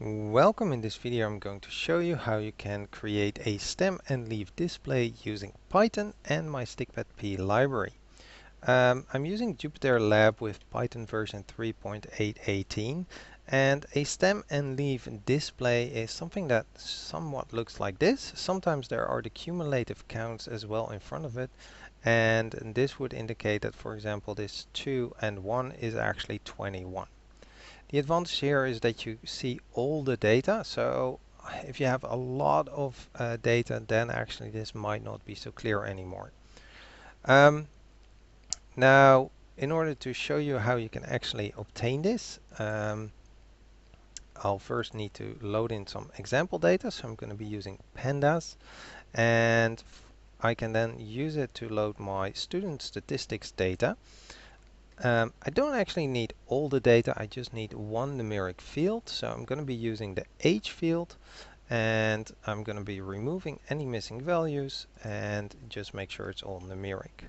Welcome. In this video I'm going to show you how you can create a stem and leaf display using Python and my stikpetP library. I'm using Jupyter Lab with Python version 3.818, and a stem and leaf display is something that somewhat looks like this. Sometimes there are the cumulative counts as well in front of it, and this would indicate that, for example, this 2 and 1 is actually 21. The advantage here is that you see all the data. So if you have a lot of data, then actually this might not be so clear anymore. Now, in order to show you how you can actually obtain this, I'll first need to load in some example data. So I'm going to be using pandas, and I can then use it to load my student statistics data. I don't actually need all the data, I just need one numeric field. So I'm going to be using the age field, and I'm going to be removing any missing values and just make sure it's all numeric.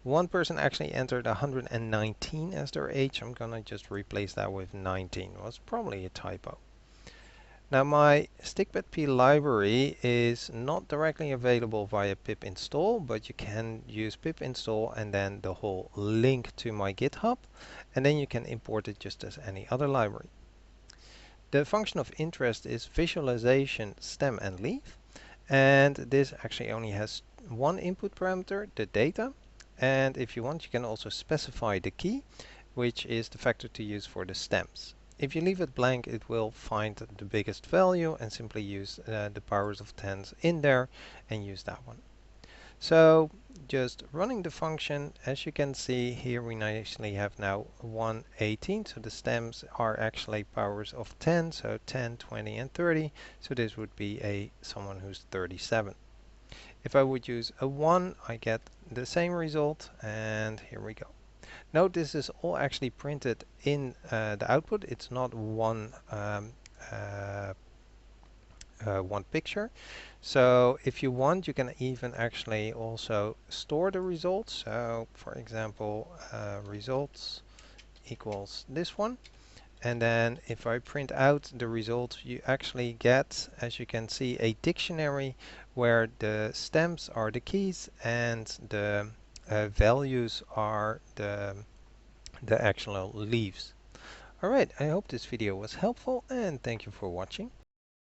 One person actually entered 119 as their age. I'm going to just replace that with 19. It was probably a typo. Now my stikpetP library is not directly available via pip install, but you can use pip install and then the whole link to my GitHub, and then you can import it just as any other library. The function of interest is visualization stem and leaf, and this actually only has one input parameter, the data, and if you want you can also specify the key, which is the factor to use for the stems. If you leave it blank, it will find the biggest value and simply use the powers of 10s in there and use that one. So just running the function, as you can see here, we nicely have now 118. So the stems are actually powers of 10, so 10, 20, and 30. So this would be someone who's 37. If I would use a 1, I get the same result, and here we go. Note this is all actually printed in the output. It's not one picture. So if you want, you can even actually also store the results. So for example, results equals this one. And then if I print out the results, you actually get, as you can see, a dictionary where the stems are the keys and the values are the actual leaves. Alright, I hope this video was helpful, and thank you for watching.